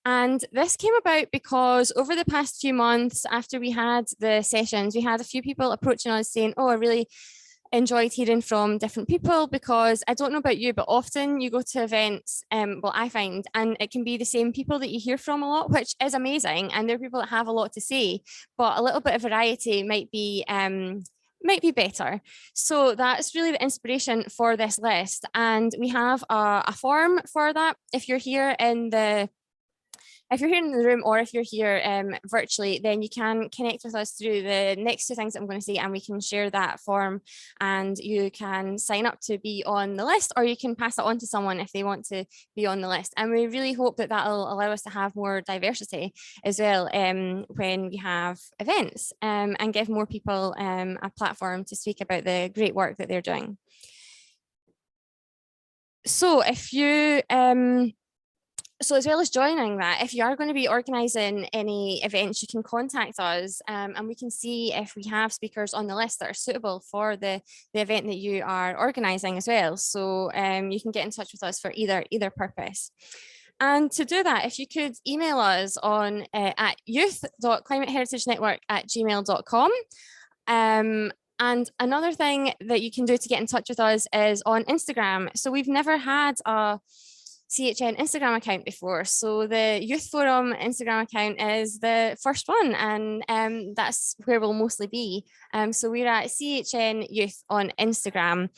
And this came about because over the past few months after we had the sessions, we had a few people approaching us saying, oh, I really enjoyed hearing from different people, because I don't know about you, but often you go to events, well, I find, and it can be the same people that you hear from a lot, which is amazing. And there are people that have a lot to say, but a little bit of variety might be better. So that's really the inspiration for this list. And we have a form for that. If you're here in the room, or if you're here virtually, then you can connect with us through the next two things that I'm going to say, and we can share that form, and you can sign up to be on the list, or you can pass it on to someone if they want to be on the list. And we really hope that that'll allow us to have more diversity as well when we have events, and give more people a platform to speak about the great work that they're doing. So if you so as well as joining that, if you are going to be organising any events, you can contact us, and we can see if we have speakers on the list that are suitable for the event that you are organising as well. So you can get in touch with us for either purpose. And to do that, if you could email us on at youth.climateheritagenetwork@gmail.com. And another thing that you can do to get in touch with us is on Instagram. So we've never had a CHN Instagram account before. So the Youth Forum Instagram account is the first one, and that's where we'll mostly be. So we're at CHN Youth on Instagram.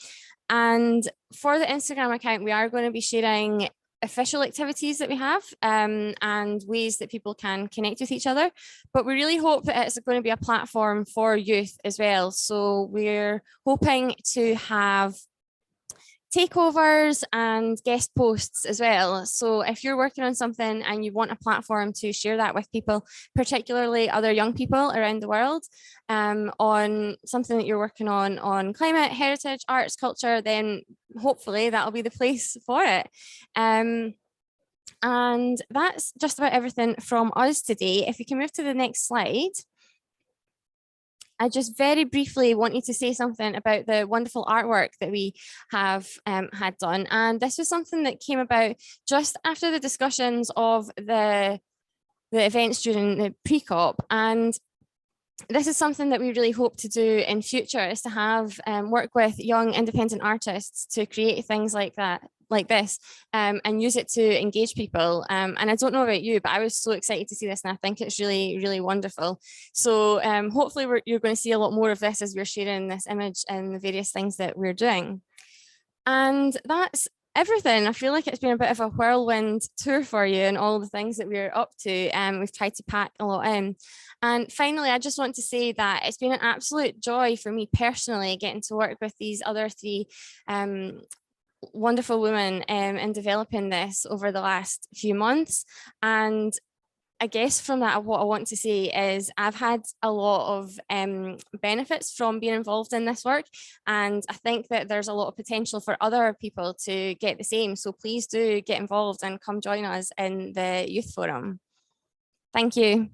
And for the Instagram account, we are going to be sharing official activities that we have and ways that people can connect with each other. But we really hope that it's going to be a platform for youth as well. So we're hoping to have takeovers and guest posts as well. So if you're working on something and you want a platform to share that with people, particularly other young people around the world, on something that you're working on climate, heritage, arts, culture, then hopefully that'll be the place for it. And that's just about everything from us today. If we can move to the next slide. I just very briefly want you to say something about the wonderful artwork that we have had done. And this was something that came about just after the discussions of the events during the pre-COP. And this is something that we really hope to do in future, is to have work with young independent artists to create things like that, like this and use it to engage people. And I don't know about you, but I was so excited to see this, and I think it's really, really wonderful. So hopefully you're going to see a lot more of this as we're sharing this image and the various things that we're doing. And that's everything. I feel like it's been a bit of a whirlwind tour for you and all the things that we're up to. We've tried to pack a lot in. And finally, I just want to say that it's been an absolute joy for me personally getting to work with these other three wonderful women in developing this over the last few months. And I guess from that, what I want to say is I've had a lot of benefits from being involved in this work. And I think that there's a lot of potential for other people to get the same. So please do get involved and come join us in the Youth Forum. Thank you.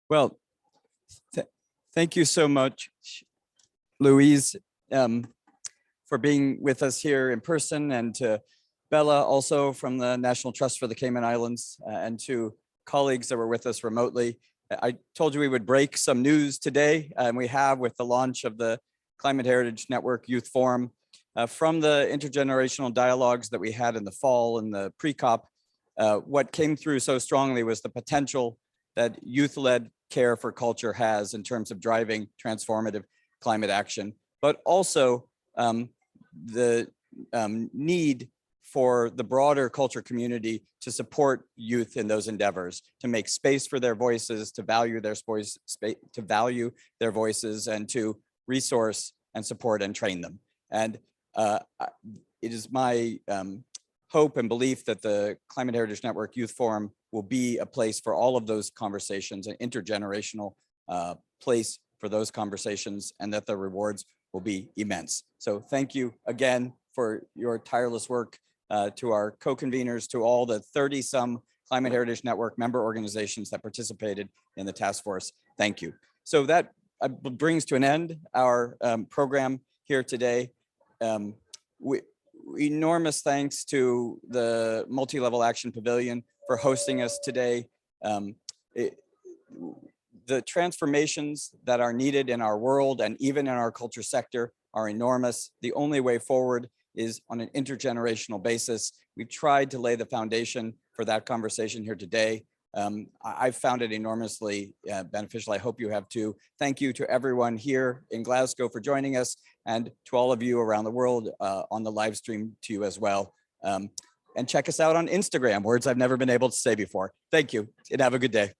Well, thank you so much, Louise, for being with us here in person, and to Bella also from the National Trust for the Cayman Islands, and to colleagues that were with us remotely. I told you we would break some news today, and we have with the launch of the Climate Heritage Network Youth Forum. From the intergenerational dialogues that we had in the fall in the pre-COP, what came through so strongly was the potential that youth-led care for culture has in terms of driving transformative climate action, but also the need for the broader culture community to support youth in those endeavors, to make space for their voices, to value their voices, and to resource and support and train them. And it is my hope and belief that the Climate Heritage Network Youth Forum will be a place for all of those conversations, an intergenerational place for those conversations, and that the rewards will be immense. So thank you again for your tireless work, to our co-conveners, to all the 30-some Climate Heritage Network member organizations that participated in the task force. Thank you. So that brings to an end our program here today. Enormous thanks to the Multi-Level Action Pavilion for hosting us today. The transformations that are needed in our world and even in our culture sector are enormous. The only way forward is on an intergenerational basis. We've tried to lay the foundation for that conversation here today. I've found it enormously beneficial. I hope you have too. Thank you to everyone here in Glasgow for joining us, and to all of you around the world on the live stream to you as well. And check us out on Instagram, words I've never been able to say before. Thank you, and have a good day.